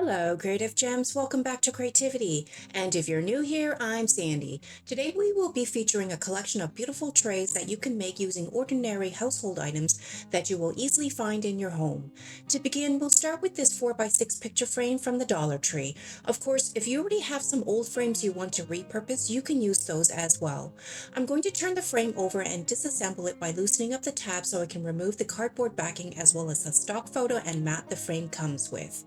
Hello, Creative Gems. Welcome back to Creativity. And if you're new here, I'm Sandy. Today we will be featuring a collection of beautiful trays that you can make using ordinary household items that you will easily find in your home. To begin, we'll start with this 4x6 picture frame from the Dollar Tree. Of course, if you already have some old frames you want to repurpose, you can use those as well. I'm going to turn the frame over and disassemble it by loosening up the tab so I can remove the cardboard backing as well as the stock photo and mat the frame comes with.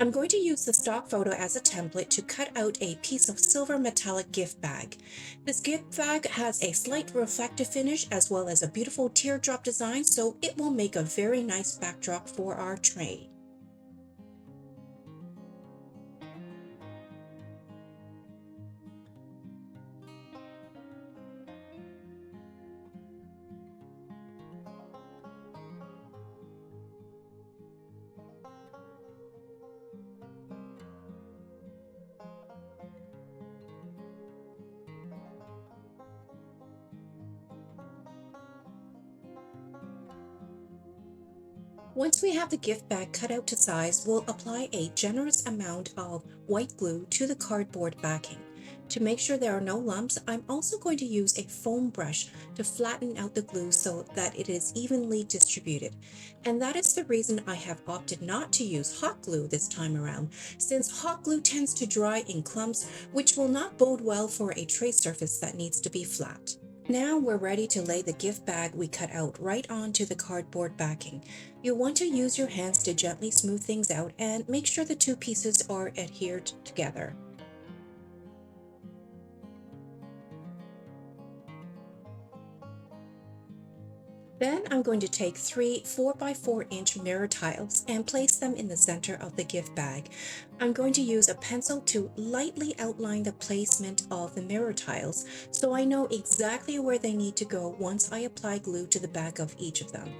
I'm going to use the stock photo as a template to cut out a piece of silver metallic gift bag. This gift bag has a slight reflective finish as well as a beautiful teardrop design, so it will make a very nice backdrop for our tray. Once we have the gift bag cut out to size, we'll apply a generous amount of white glue to the cardboard backing. To make sure there are no lumps, I'm also going to use a foam brush to flatten out the glue so that it is evenly distributed. And that is the reason I have opted not to use hot glue this time around, since hot glue tends to dry in clumps, which will not bode well for a tray surface that needs to be flat. Now we're ready to lay the gift bag we cut out right onto the cardboard backing. You'll want to use your hands to gently smooth things out and make sure the two pieces are adhered together. Then I'm going to take three 4x4-inch mirror tiles and place them in the center of the gift bag. I'm going to use a pencil to lightly outline the placement of the mirror tiles so I know exactly where they need to go once I apply glue to the back of each of them.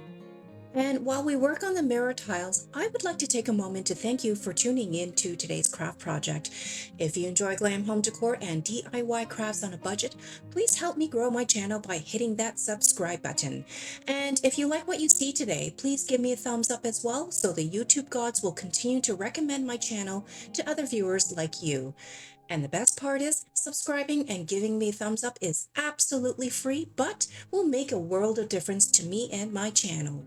And while we work on the mirror tiles, I would like to take a moment to thank you for tuning in to today's craft project. If you enjoy glam home decor and DIY crafts on a budget, please help me grow my channel by hitting that subscribe button. And if you like what you see today, please give me a thumbs up as well so the YouTube gods will continue to recommend my channel to other viewers like you. And the best part is, subscribing and giving me a thumbs up is absolutely free, but will make a world of difference to me and my channel.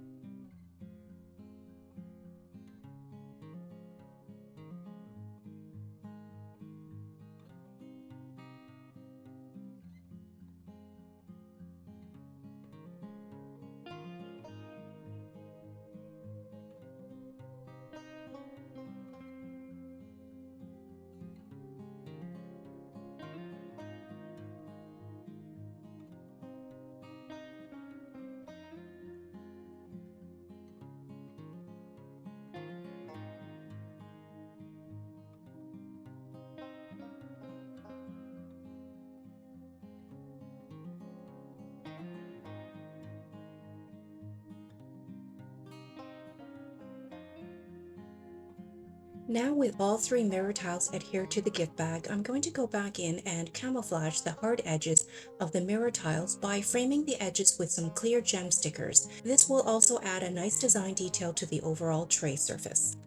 Now with all three mirror tiles adhered to the gift bag, I'm going to go back in and camouflage the hard edges of the mirror tiles by framing the edges with some clear gem stickers. This will also add a nice design detail to the overall tray surface.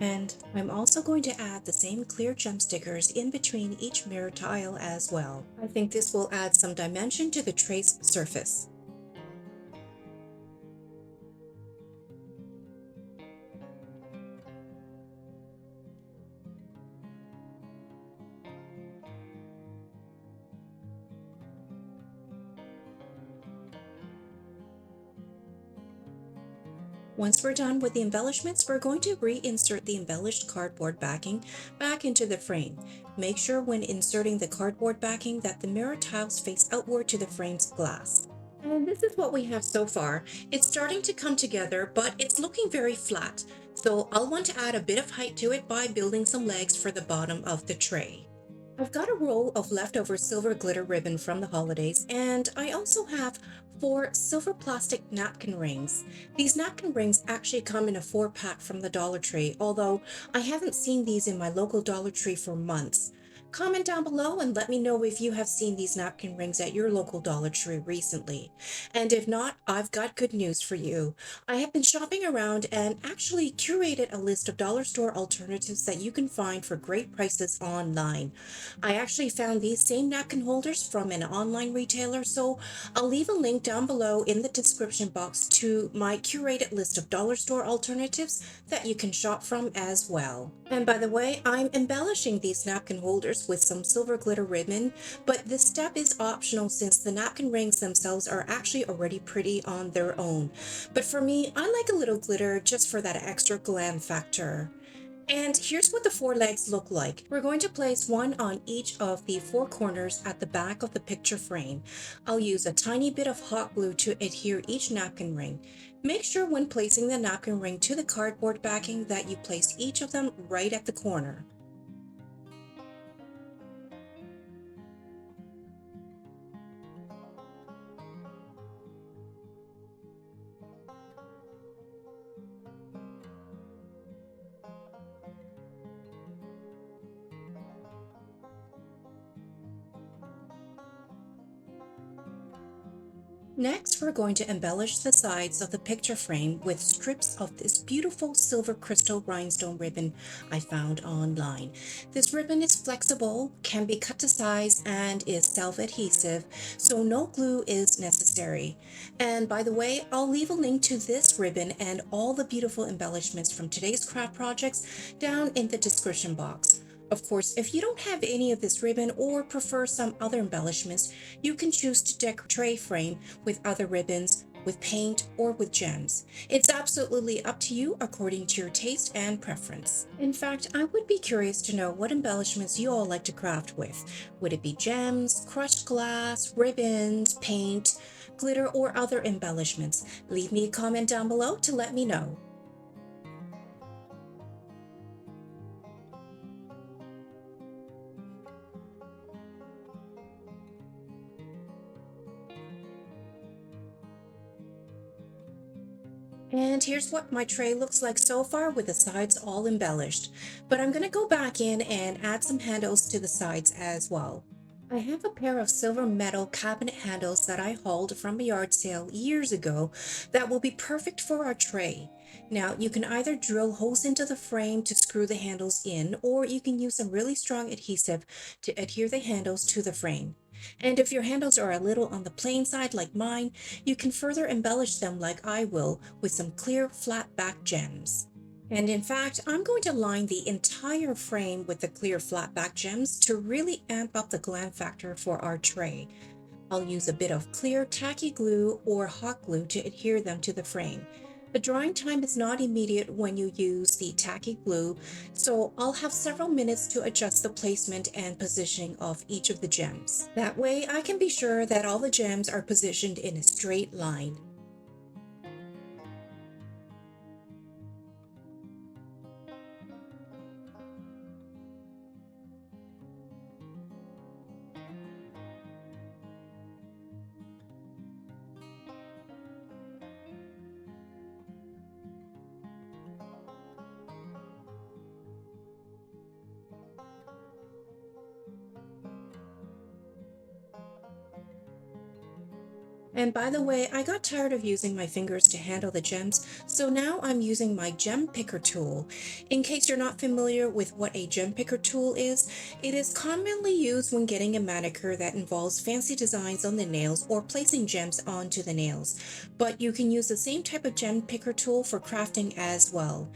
And I'm also going to add the same clear gem stickers in between each mirror tile as well. I think this will add some dimension to the trace surface. Once we're done with the embellishments, we're going to reinsert the embellished cardboard backing back into the frame. Make sure when inserting the cardboard backing that the mirror tiles face outward to the frame's glass. And this is what we have so far. It's starting to come together, but it's looking very flat. So I'll want to add a bit of height to it by building some legs for the bottom of the tray. I've got a roll of leftover silver glitter ribbon from the holidays, and I also have 4 silver plastic napkin rings. These napkin rings actually come in a 4 pack from the Dollar Tree, although I haven't seen these in my local Dollar Tree for months. Comment down below and let me know if you have seen these napkin rings at your local Dollar Tree recently. And if not, I've got good news for you. I have been shopping around and actually curated a list of dollar store alternatives that you can find for great prices online. I actually found these same napkin holders from an online retailer, so I'll leave a link down below in the description box to my curated list of dollar store alternatives that you can shop from as well. And by the way, I'm embellishing these napkin holders with some silver glitter ribbon, but this step is optional since the napkin rings themselves are actually already pretty on their own. But for me, I like a little glitter just for that extra glam factor. And here's what the 4 legs look like. We're going to place one on each of the 4 corners at the back of the picture frame. I'll use a tiny bit of hot glue to adhere each napkin ring. Make sure when placing the napkin ring to the cardboard backing that you place each of them right at the corner. Next, we're going to embellish the sides of the picture frame with strips of this beautiful silver crystal rhinestone ribbon I found online. This ribbon is flexible, can be cut to size, and is self-adhesive, so no glue is necessary. And by the way, I'll leave a link to this ribbon and all the beautiful embellishments from today's craft projects down in the description box. Of course, if you don't have any of this ribbon or prefer some other embellishments, you can choose to decorate a tray frame with other ribbons, with paint, or with gems. It's absolutely up to you according to your taste and preference. In fact, I would be curious to know what embellishments you all like to craft with. Would it be gems, crushed glass, ribbons, paint, glitter, or other embellishments? Leave me a comment down below to let me know. And here's what my tray looks like so far with the sides all embellished. But I'm going to go back in and add some handles to the sides as well. I have a pair of silver metal cabinet handles that I hauled from a yard sale years ago that will be perfect for our tray. Now, you can either drill holes into the frame to screw the handles in, or you can use some really strong adhesive to adhere the handles to the frame. And if your handles are a little on the plain side like mine, you can further embellish them like I will with some clear flat back gems. And in fact, I'm going to line the entire frame with the clear flat back gems to really amp up the glam factor for our tray. I'll use a bit of clear tacky glue or hot glue to adhere them to the frame. The drying time is not immediate when you use the tacky glue, so I'll have several minutes to adjust the placement and positioning of each of the gems. That way I can be sure that all the gems are positioned in a straight line. And by the way, I got tired of using my fingers to handle the gems, so now I'm using my gem picker tool. In case you're not familiar with what a gem picker tool is, it is commonly used when getting a manicure that involves fancy designs on the nails or placing gems onto the nails. But you can use the same type of gem picker tool for crafting as well.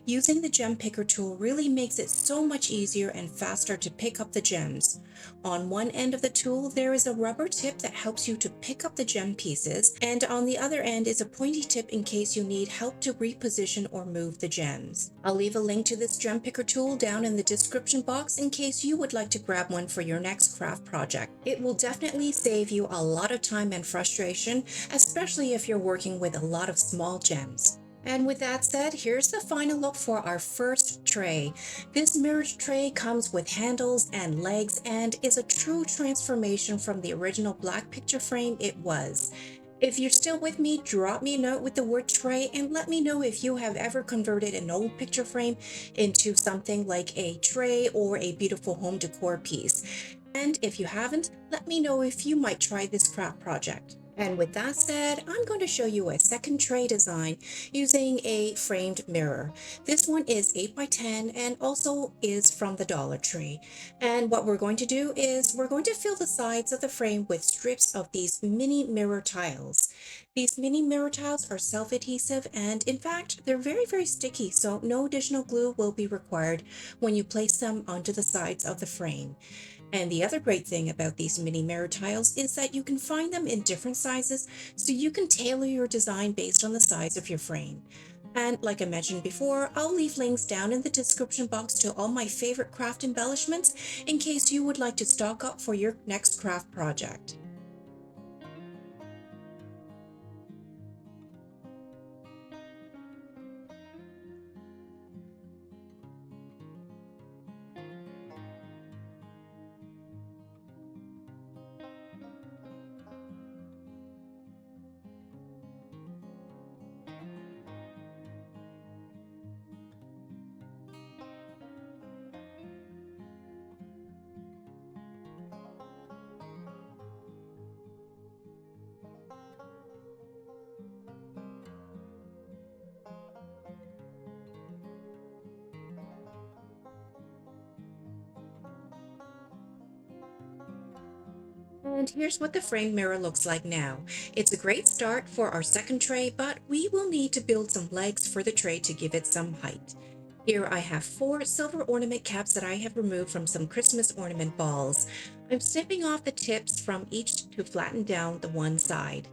Using the gem picker tool really makes it so much easier and faster to pick up the gems. On one end of the tool, there is a rubber tip that helps you to pick up the gem pieces, and on the other end is a pointy tip in case you need help to reposition or move the gems. I'll leave a link to this gem picker tool down in the description box in case you would like to grab one for your next craft project. It will definitely save you a lot of time and frustration, especially if you're working with a lot of small gems. And with that said, here's the final look for our first tray. This mirrored tray comes with handles and legs and is a true transformation from the original black picture frame it was. If you're still with me, drop me a note with the word tray and let me know if you have ever converted an old picture frame into something like a tray or a beautiful home decor piece. And if you haven't, let me know if you might try this craft project. And with that said, I'm going to show you a second tray design using a framed mirror. This one is 8 by 10 and also is from the Dollar Tree. And what we're going to do is we're going to fill the sides of the frame with strips of these mini mirror tiles. These mini mirror tiles are self-adhesive and in fact, they're very sticky, so no additional glue will be required when you place them onto the sides of the frame. And the other great thing about these mini mirror tiles is that you can find them in different sizes, so you can tailor your design based on the size of your frame. And like I mentioned before, I'll leave links down in the description box to all my favorite craft embellishments in case you would like to stock up for your next craft project. And here's what the frame mirror looks like now. It's a great start for our second tray, but we will need to build some legs for the tray to give it some height. Here I have 4 silver ornament caps that I have removed from some Christmas ornament balls. I'm snipping off the tips from each to flatten down the one side.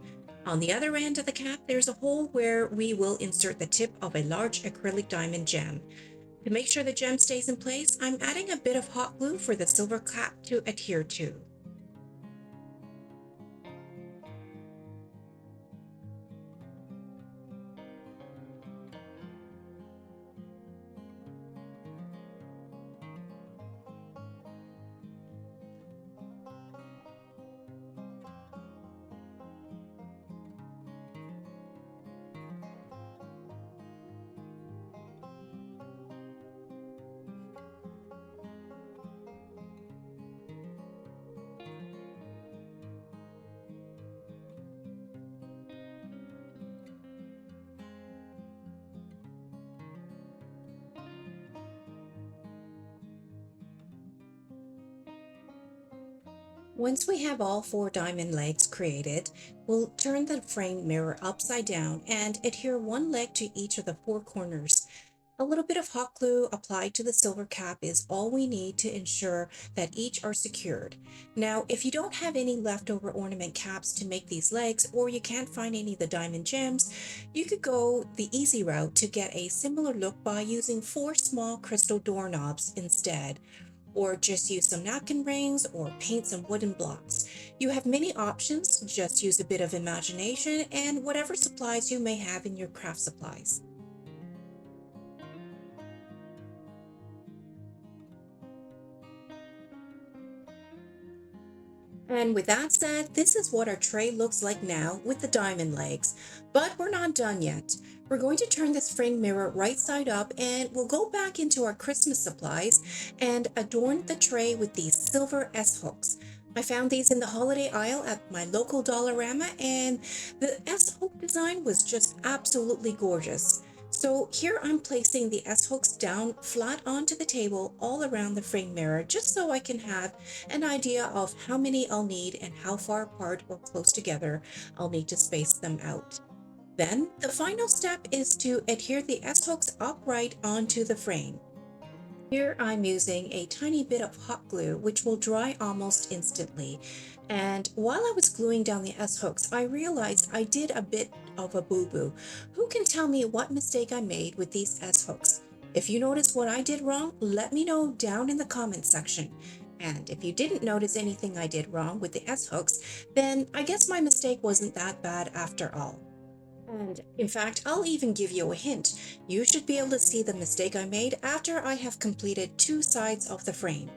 On the other end of the cap, there's a hole where we will insert the tip of a large acrylic diamond gem. To make sure the gem stays in place, I'm adding a bit of hot glue for the silver cap to adhere to. Once we have all 4 diamond legs created, we'll turn the frame mirror upside down and adhere one leg to each of the 4 corners. A little bit of hot glue applied to the silver cap is all we need to ensure that each are secured. Now, if you don't have any leftover ornament caps to make these legs, or you can't find any of the diamond gems, you could go the easy route to get a similar look by using 4 small crystal doorknobs instead, or just use some napkin rings or paint some wooden blocks. You have many options, just use a bit of imagination and whatever supplies you may have in your craft supplies. And with that said, this is what our tray looks like now with the diamond legs. But we're not done yet. We're going to turn this frame mirror right side up and we'll go back into our Christmas supplies and adorn the tray with these silver S hooks. I found these in the holiday aisle at my local Dollarama and the S hook design was just absolutely gorgeous. So here I'm placing the S hooks down flat onto the table all around the frame mirror just so I can have an idea of how many I'll need and how far apart or close together I'll need to space them out. Then the final step is to adhere the S hooks upright onto the frame. Here I'm using a tiny bit of hot glue which will dry almost instantly. And while I was gluing down the S hooks, I realized I did a bit of a boo-boo. Who can tell me what mistake I made with these S hooks? If you notice what I did wrong, let me know down in the comments section. And if you didn't notice anything I did wrong with the S hooks, then I guess my mistake wasn't that bad after all. And in fact, I'll even give you a hint. You should be able to see the mistake I made after I have completed two sides of the frame.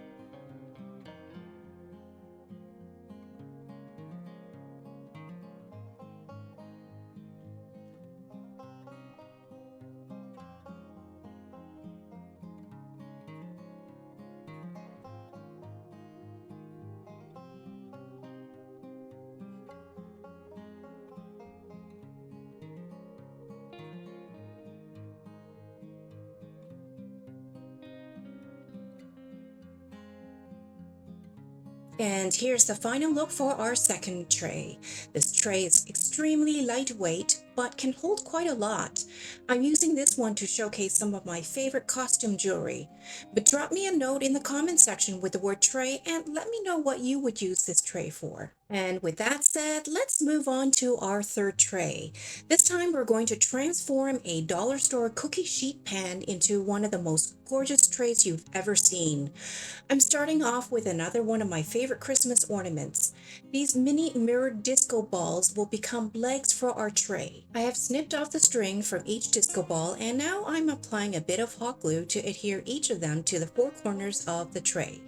And here's the final look for our second tray. This tray is extremely lightweight, but can hold quite a lot. I'm using this one to showcase some of my favorite costume jewelry. But drop me a note in the comment section with the word tray and let me know what you would use this tray for. And with that said, let's move on to our third tray. This time we're going to transform a dollar store cookie sheet pan into one of the most gorgeous trays you've ever seen. I'm starting off with another one of my favorite Christmas ornaments. These mini mirrored disco balls will become legs for our tray. I have snipped off the string from each disco ball and now I'm applying a bit of hot glue to adhere each of them to the four corners of the tray.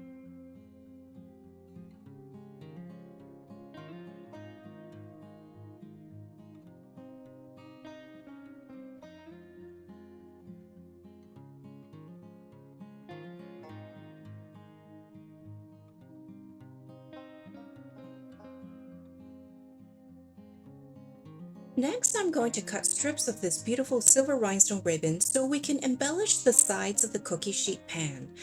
Next, I'm going to cut strips of this beautiful silver rhinestone ribbon so we can embellish the sides of the cookie sheet pan.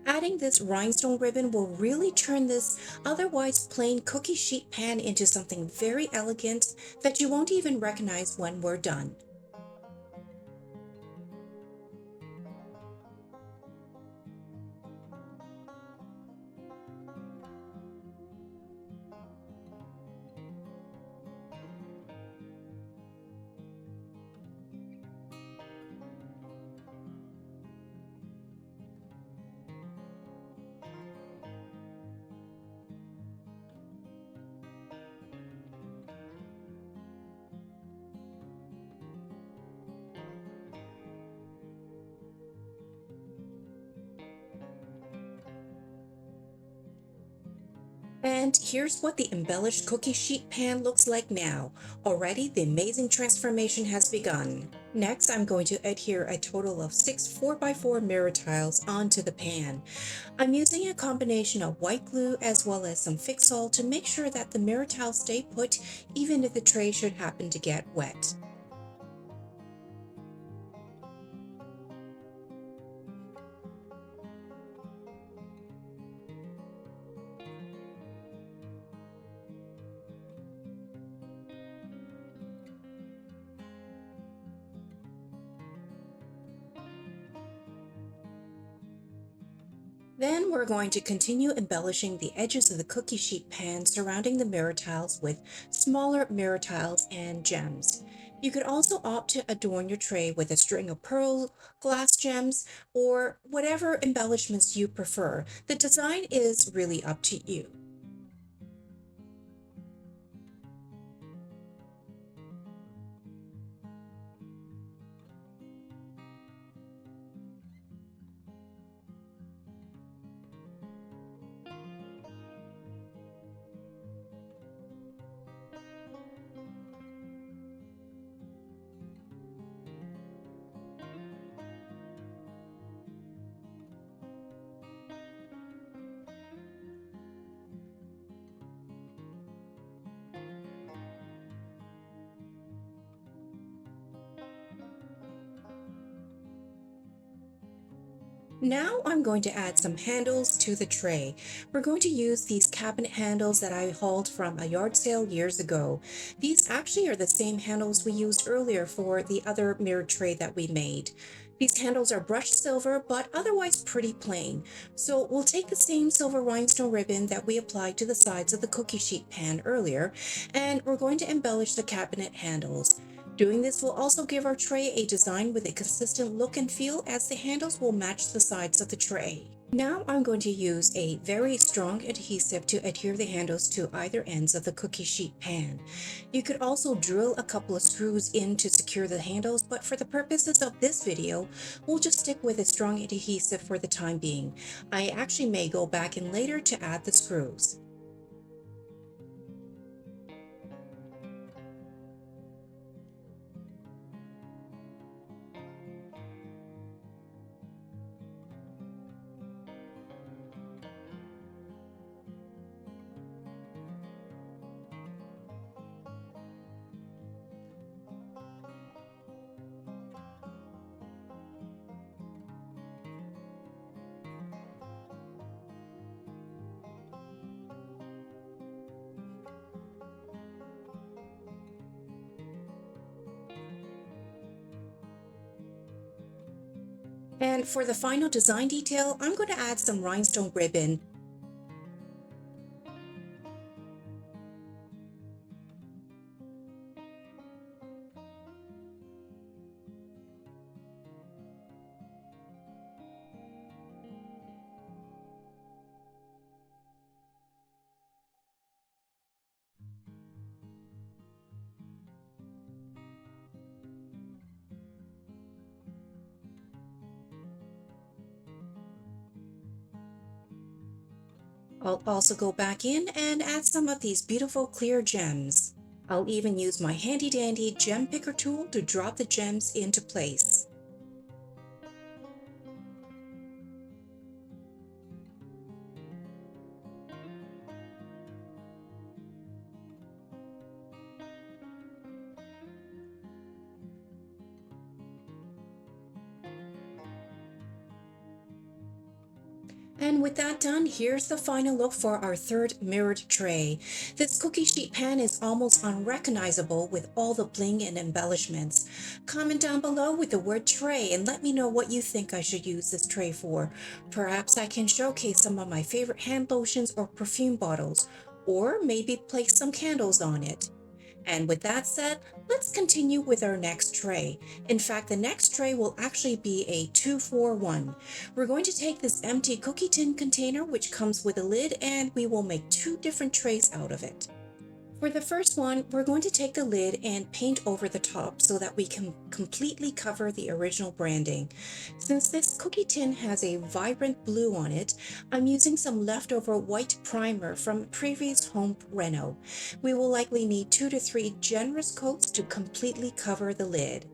Adding this rhinestone ribbon will really turn this otherwise plain cookie sheet pan into something very elegant that you won't even recognize when we're done. And here's what the embellished cookie sheet pan looks like now. Already the amazing transformation has begun. Next, I'm going to adhere a total of 6 4x4 mirror tiles onto the pan. I'm using a combination of white glue as well as some Fix-All to make sure that the mirror tiles stay put even if the tray should happen to get wet. Then we're going to continue embellishing the edges of the cookie sheet pan surrounding the mirror tiles with smaller mirror tiles and gems. You could also opt to adorn your tray with a string of pearl glass gems or whatever embellishments you prefer. The design is really up to you. Now I'm going to add some handles to the tray. We're going to use these cabinet handles that I hauled from a yard sale years ago. These actually are the same handles we used earlier for the other mirror tray that we made. These handles are brushed silver, but otherwise pretty plain. So we'll take the same silver rhinestone ribbon that we applied to the sides of the cookie sheet pan earlier, and we're going to embellish the cabinet handles. Doing this will also give our tray a design with a consistent look and feel, as the handles will match the sides of the tray. Now I'm going to use a very strong adhesive to adhere the handles to either ends of the cookie sheet pan. You could also drill a couple of screws in to secure the handles, but for the purposes of this video, we'll just stick with a strong adhesive for the time being. I actually may go back in later to add the screws. And for the final design detail, I'm going to add some rhinestone ribbon. I'll also go back in and add some of these beautiful clear gems. I'll even use my handy dandy gem picker tool to drop the gems into place. And with that done, here's the final look for our third mirrored tray. This cookie sheet pan is almost unrecognizable with all the bling and embellishments. Comment down below with the word tray and let me know what you think I should use this tray for. Perhaps I can showcase some of my favorite hand lotions or perfume bottles, or maybe place some candles on it. And with that said, let's continue with our next tray. In fact, the next tray will actually be a 2-for-1. We're going to take this empty cookie tin container, which comes with a lid, and we will make two different trays out of it. For the first one, we're going to take the lid and paint over the top so that we can completely cover the original branding. Since this cookie tin has a vibrant blue on it, I'm using some leftover white primer from a previous home reno. We will likely need 2 to 3 generous coats to completely cover the lid.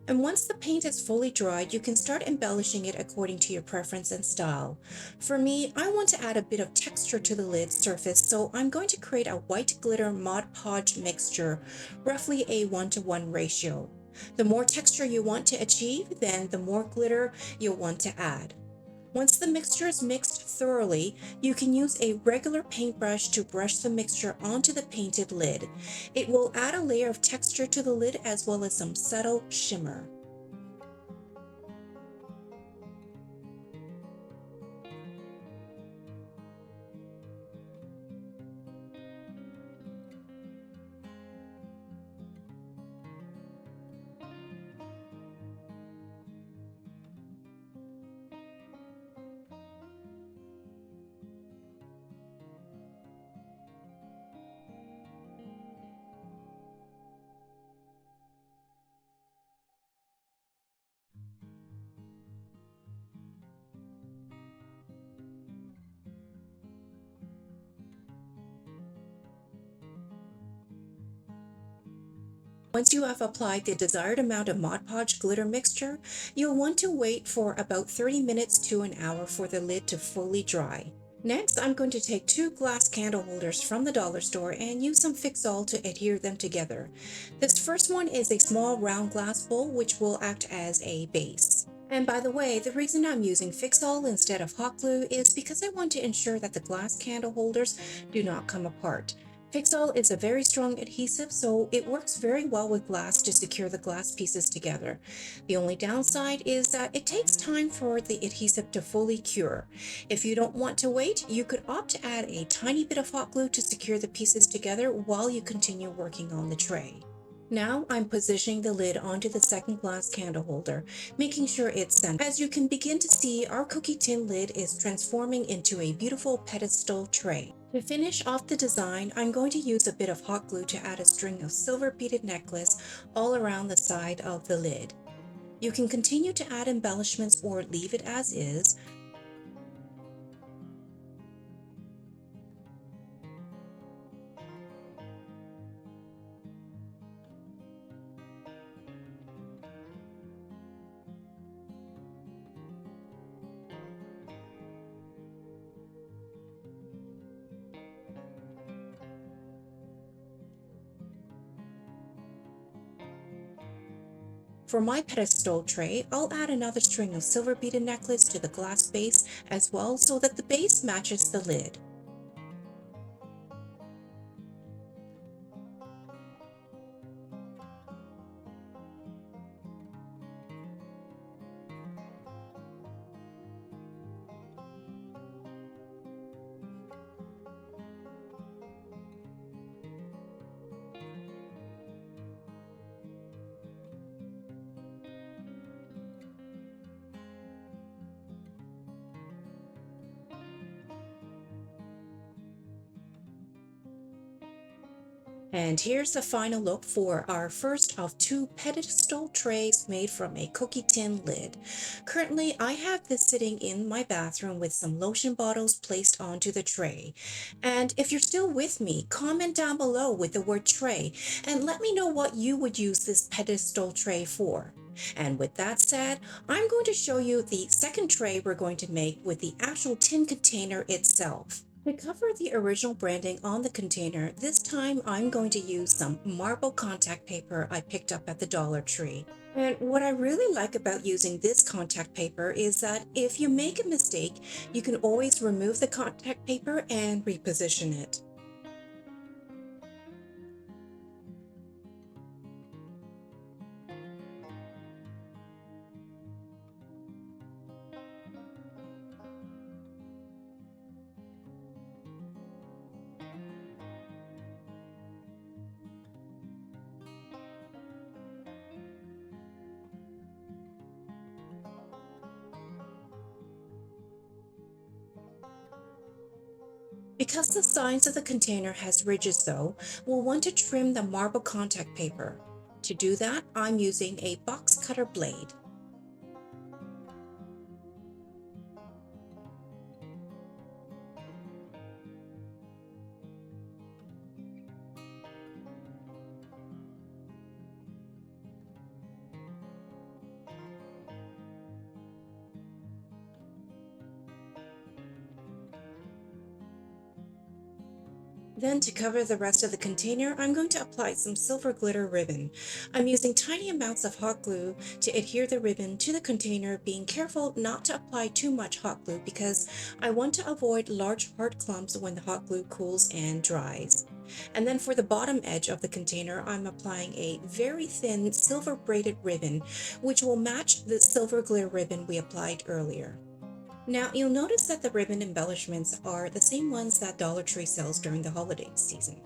And once the paint is fully dried, you can start embellishing it according to your preference and style. For me, I want to add a bit of texture to the lid surface, so I'm going to create a white glitter Mod Podge mixture, roughly a 1-to-1 ratio. The more texture you want to achieve, then the more glitter you'll want to add. Once the mixture is mixed thoroughly, you can use a regular paintbrush to brush the mixture onto the painted lid. It will add a layer of texture to the lid as well as some subtle shimmer. Once you have applied the desired amount of Mod Podge glitter mixture, you'll want to wait for about 30 minutes to an hour for the lid to fully dry. Next, I'm going to take 2 glass candle holders from the dollar store and use some Fix-All to adhere them together. This first one is a small round glass bowl which will act as a base. And by the way, the reason I'm using Fix-All instead of hot glue is because I want to ensure that the glass candle holders do not come apart. Fix-All is a very strong adhesive, so it works very well with glass to secure the glass pieces together. The only downside is that it takes time for the adhesive to fully cure. If you don't want to wait, you could opt to add a tiny bit of hot glue to secure the pieces together while you continue working on the tray. Now I'm positioning the lid onto the second glass candle holder, making sure it's centered. As you can begin to see, our cookie tin lid is transforming into a beautiful pedestal tray. To finish off the design, I'm going to use a bit of hot glue to add a string of silver beaded necklace all around the side of the lid. You can continue to add embellishments or leave it as is. For my pedestal tray, I'll add another string of silver beaded necklace to the glass base as well so that the base matches the lid. And here's the final look for our first of two pedestal trays made from a cookie tin lid. Currently, I have this sitting in my bathroom with some lotion bottles placed onto the tray. And if you're still with me, comment down below with the word tray and let me know what you would use this pedestal tray for. And with that said, I'm going to show you the second tray we're going to make with the actual tin container itself. To cover the original branding on the container, this time I'm going to use some marble contact paper I picked up at the Dollar Tree. And what I really like about using this contact paper is that if you make a mistake, you can always remove the contact paper and reposition it. Because the sides of the container has ridges though, we'll want to trim the marble contact paper. To do that, I'm using a box cutter blade. Then to cover the rest of the container, I'm going to apply some silver glitter ribbon. I'm using tiny amounts of hot glue to adhere the ribbon to the container, being careful not to apply too much hot glue because I want to avoid large hard clumps when the hot glue cools and dries. And then for the bottom edge of the container, I'm applying a very thin silver braided ribbon, which will match the silver glitter ribbon we applied earlier. Now, you'll notice that the ribbon embellishments are the same ones that Dollar Tree sells during the holiday season.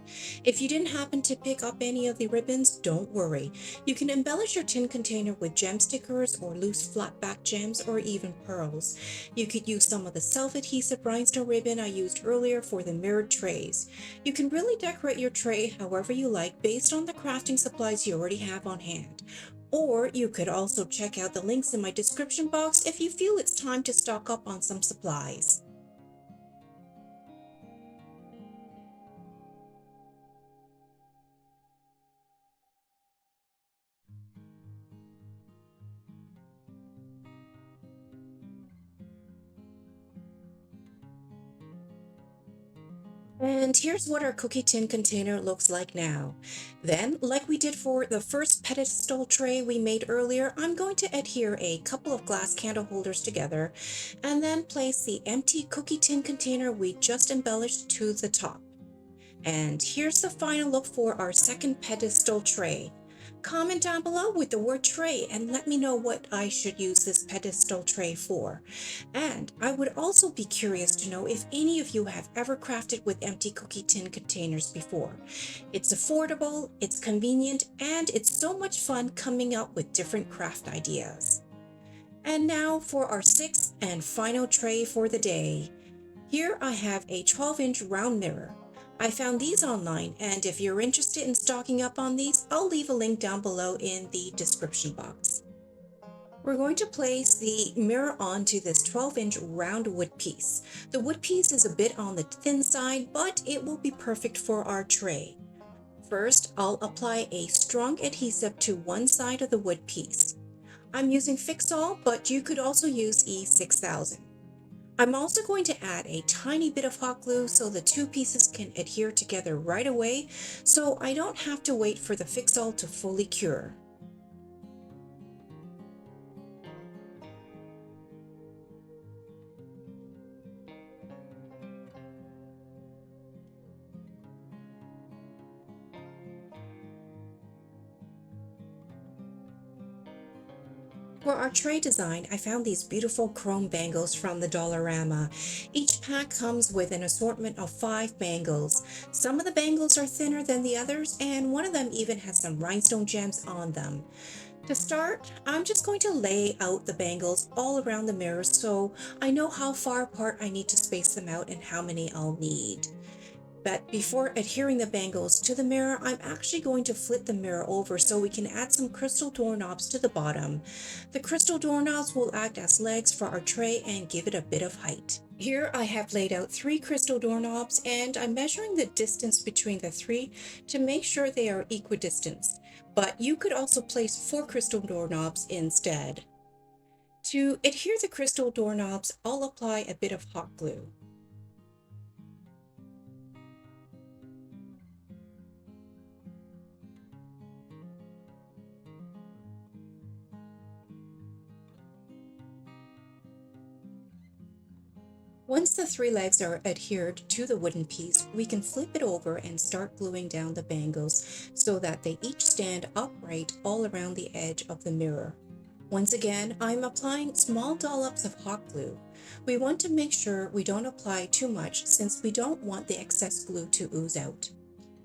If you didn't happen to pick up any of the ribbons, don't worry. You can embellish your tin container with gem stickers or loose flat back gems or even pearls. You could use some of the self-adhesive rhinestone ribbon I used earlier for the mirrored trays. You can really decorate your tray however you like based on the crafting supplies you already have on hand. Or you could also check out the links in my description box if you feel it's time to stock up on some supplies. And here's what our cookie tin container looks like now. Then, like we did for the first pedestal tray we made earlier, I'm going to adhere a couple of glass candle holders together and then place the empty cookie tin container we just embellished to the top. And here's the final look for our second pedestal tray. Comment down below with the word tray and let me know what I should use this pedestal tray for. And I would also be curious to know if any of you have ever crafted with empty cookie tin containers before. It's affordable, it's convenient, and it's so much fun coming up with different craft ideas. And now for our sixth and final tray for the day. Here I have a 12-inch round mirror. I found these online, and if you're interested in stocking up on these, I'll leave a link down below in the description box. We're going to place the mirror onto this 12-inch round wood piece. The wood piece is a bit on the thin side, but it will be perfect for our tray. First, I'll apply a strong adhesive to one side of the wood piece. I'm using Fix-All, but you could also use E6000. I'm also going to add a tiny bit of hot glue so the two pieces can adhere together right away, so I don't have to wait for the Fix-All to fully cure. For our tray design, I found these beautiful chrome bangles from the Dollarama. Each pack comes with an assortment of 5 bangles. Some of the bangles are thinner than the others, and one of them even has some rhinestone gems on them. To start, I'm just going to lay out the bangles all around the mirror so I know how far apart I need to space them out and how many I'll need. But before adhering the bangles to the mirror, I'm actually going to flip the mirror over so we can add some crystal doorknobs to the bottom. The crystal doorknobs will act as legs for our tray and give it a bit of height. Here I have laid out 3 crystal doorknobs, and I'm measuring the distance between the 3 to make sure they are equidistant. But you could also place 4 crystal doorknobs instead. To adhere the crystal doorknobs, I'll apply a bit of hot glue. Once the 3 legs are adhered to the wooden piece, we can flip it over and start gluing down the bangles so that they each stand upright all around the edge of the mirror. Once again, I'm applying small dollops of hot glue. We want to make sure we don't apply too much since we don't want the excess glue to ooze out.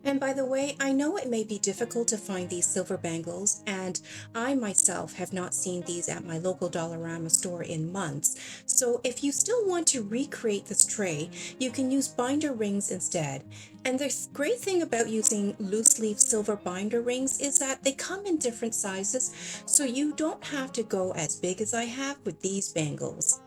And by the way, I know it may be difficult to find these silver bangles, and I myself have not seen these at my local Dollarama store in months. So if you still want to recreate this tray, you can use binder rings instead. And the great thing about using loose leaf silver binder rings is that they come in different sizes, so you don't have to go as big as I have with these bangles.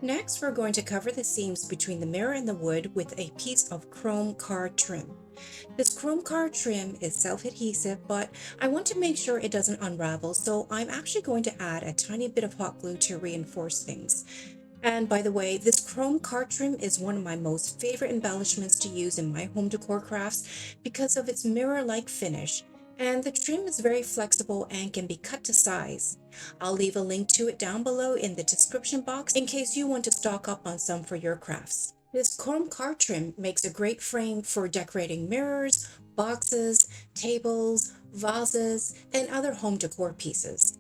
Next, we're going to cover the seams between the mirror and the wood with a piece of chrome card trim. This chrome card trim is self-adhesive, but I want to make sure it doesn't unravel, so I'm actually going to add a tiny bit of hot glue to reinforce things. And by the way, this chrome card trim is one of my most favorite embellishments to use in my home decor crafts because of its mirror-like finish. And the trim is very flexible and can be cut to size. I'll leave a link to it down below in the description box in case you want to stock up on some for your crafts. This chrome card trim makes a great frame for decorating mirrors, boxes, tables, vases, and other home decor pieces.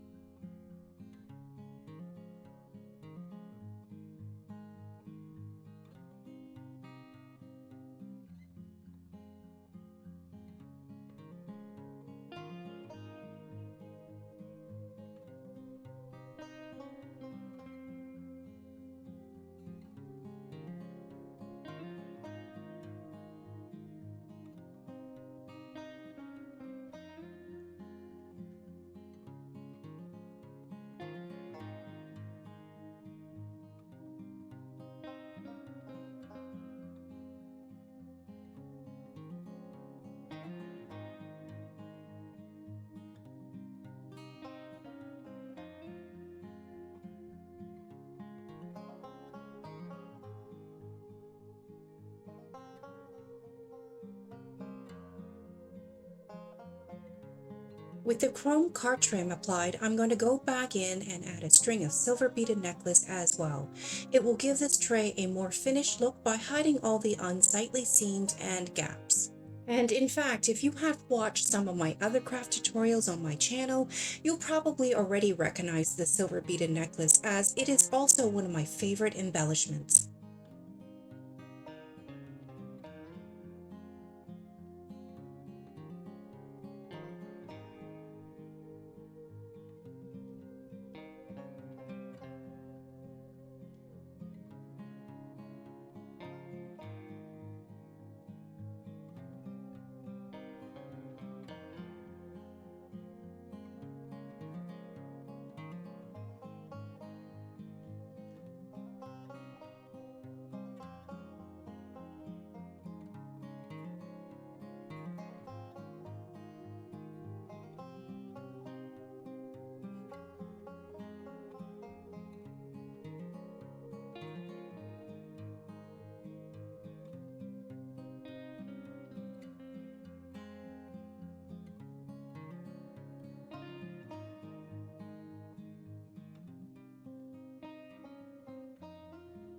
With the chrome card trim applied, I'm going to go back in and add a string of silver beaded necklace as well. It will give this tray a more finished look by hiding all the unsightly seams and gaps. And in fact, if you have watched some of my other craft tutorials on my channel, you'll probably already recognize the silver beaded necklace, as it is also one of my favorite embellishments.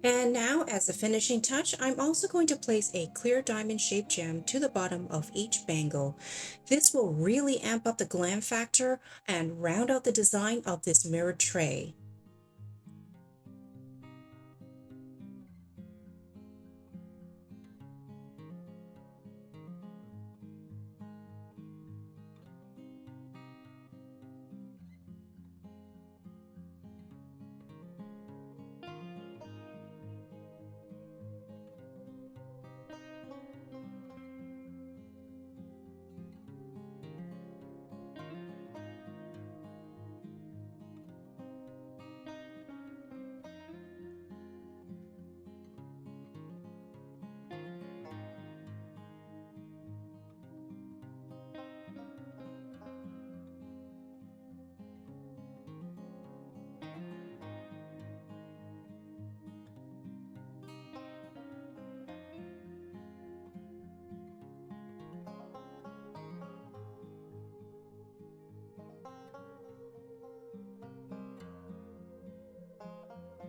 And now, as a finishing touch, I'm also going to place a clear diamond shaped gem to the bottom of each bangle. This will really amp up the glam factor and round out the design of this mirrored tray.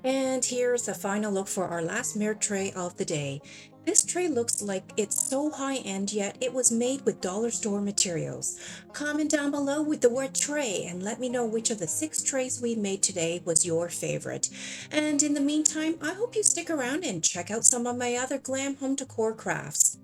And here's the final look for our last mirror tray of the day. This tray looks like it's so high-end, yet it was made with dollar store materials. Comment down below with the word tray and let me know which of the 6 trays we made today was your favorite. And in the meantime, I hope you stick around and check out some of my other glam home decor crafts.